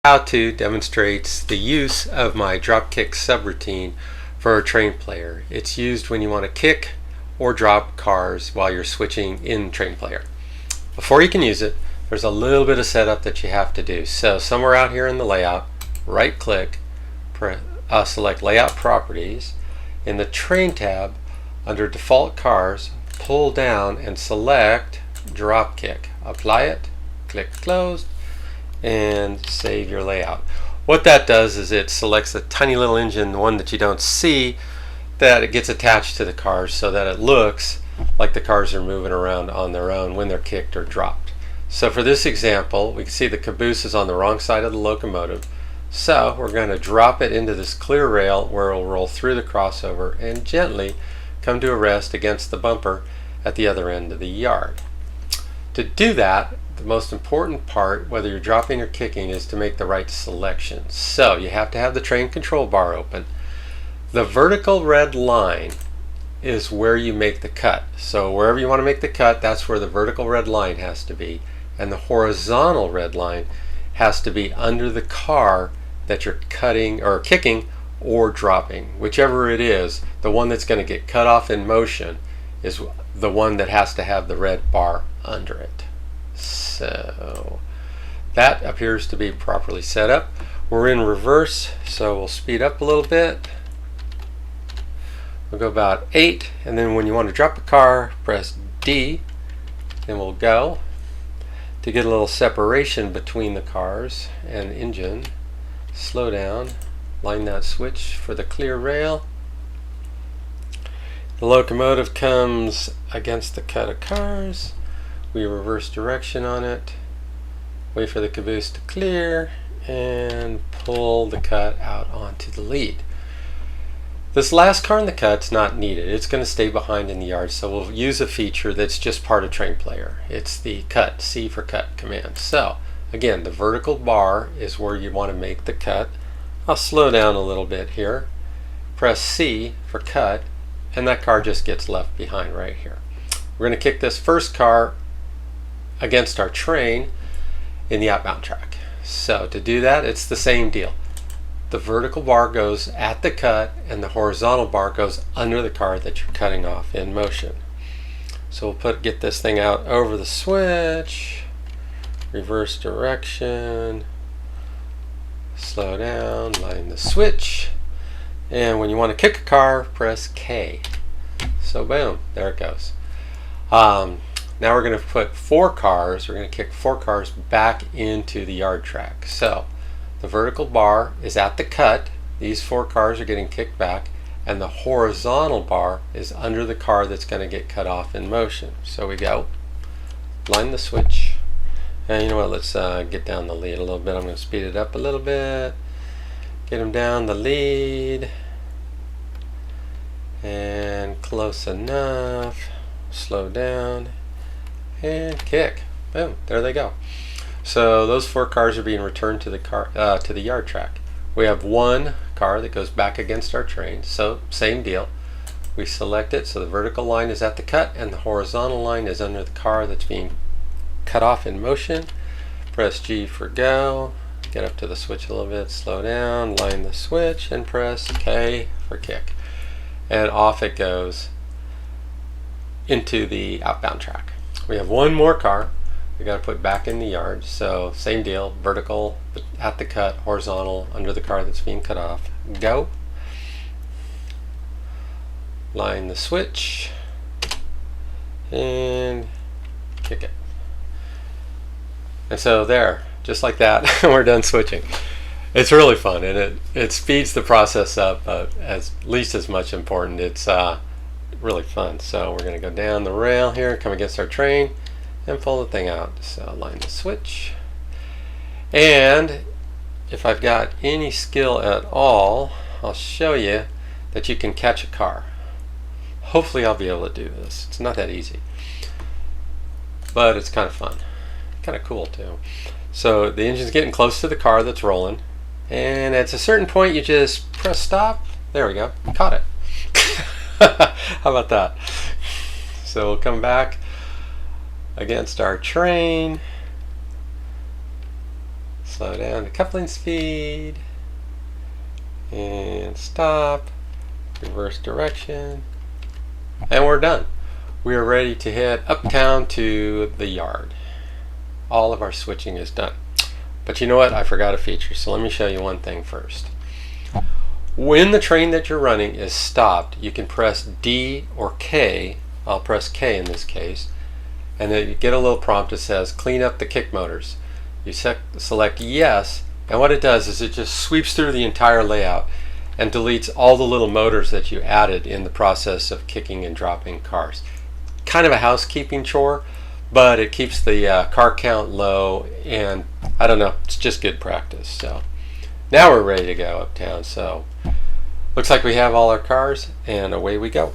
How-to demonstrates the use of my dropkick subroutine for a train player. It's used when you want to kick or drop cars while you're switching in train player. Before you can use it, there's a little bit of setup that you have to do. So somewhere out here in the layout, right click, select layout properties. In the train tab, under default cars, pull down and select dropkick. Apply it, click close, and save your layout. What that does is it selects a tiny little engine, the one that you don't see, that it gets attached to the cars so that it looks like the cars are moving around on their own when they're kicked or dropped. So for this example, we can see the caboose is on the wrong side of the locomotive. So we're going to drop it into this clear rail where it will roll through the crossover and gently come to a rest against the bumper at the other end of the yard. To do that, the most important part, whether you're dropping or kicking, is to make the right selection. So you have to have the train control bar open. The vertical red line is where you make the cut. So wherever you want to make the cut, that's where the vertical red line has to be. And the horizontal red line has to be under the car that you're cutting or kicking or dropping. Whichever it is, the one that's going to get cut off in motion is the one that has to have the red bar under it. So that appears to be properly set up. We're in reverse, so we'll speed up a little bit. We'll go about 8, and then when you want to drop a car, press D, and we'll go. To get a little separation between the cars and engine, slow down, line that switch for the clear rail. The locomotive comes against the cut of cars. We reverse direction on it, wait for the caboose to clear, and pull the cut out onto the lead. This last car in the cut's not needed. It's going to stay behind in the yard, so we'll use a feature that's just part of train player. It's the cut, C for cut command. So again, the vertical bar is where you want to make the cut. I'll slow down a little bit here, press C for cut, and that car just gets left behind right here. We're going to kick this first car against our train in the outbound track. So to do that, it's the same deal. The vertical bar goes at the cut and the horizontal bar goes under the car that you're cutting off in motion. So we'll get this thing out over the switch, reverse direction, slow down, line the switch, and when you want to kick a car, press K. So boom, there it goes. Now we're going to put 4 cars, we're going to kick 4 cars back into the yard track. So the vertical bar is at the cut, these 4 cars are getting kicked back, and the horizontal bar is under the car that's going to get cut off in motion. So we go, line the switch, and you know what, let's get down the lead a little bit. I'm going to speed it up a little bit, get them down the lead, and close enough, slow down, and kick. Boom, there they go. So those 4 cars are being returned to the yard track. We have 1 car that goes back against our train, so same deal. We select it so the vertical line is at the cut and the horizontal line is under the car that's being cut off in motion. Press G for go, get up to the switch a little bit, slow down, line the switch, and press K for kick. And off it goes into the outbound track. We have 1 more car we got to put back in the yard, so same deal, vertical at the cut, horizontal under the car that's being cut off. Go, line the switch, and kick it. And so there, just like that, we're done switching. It's really fun, and it speeds the process up, but at least as much important, it's really fun. So we're going to go down the rail here, come against our train, and pull the thing out. So line the switch, and if I've got any skill at all, I'll show you that you can catch a car. Hopefully I'll be able to do this. It's not that easy, but it's kind of fun, kind of cool too. So the engine's getting close to the car that's rolling, and at a certain point you just press stop. There we go, caught it. How about that? So we'll come back against our train, slow down to coupling speed, and stop, reverse direction, and we're done. We are ready to head uptown to the yard. All of our switching is done. But you know what? I forgot a feature, so let me show you one thing first. When the train that you're running is stopped, you can press D or K. I'll press K in this case, and then you get a little prompt that says clean up the kick motors. You select yes, and what it does is it just sweeps through the entire layout and deletes all the little motors that you added in the process of kicking and dropping cars. Kind of a housekeeping chore, but it keeps the car count low, and I don't know, it's just good practice. So now we're ready to go uptown. So looks like we have all our cars, and away we go.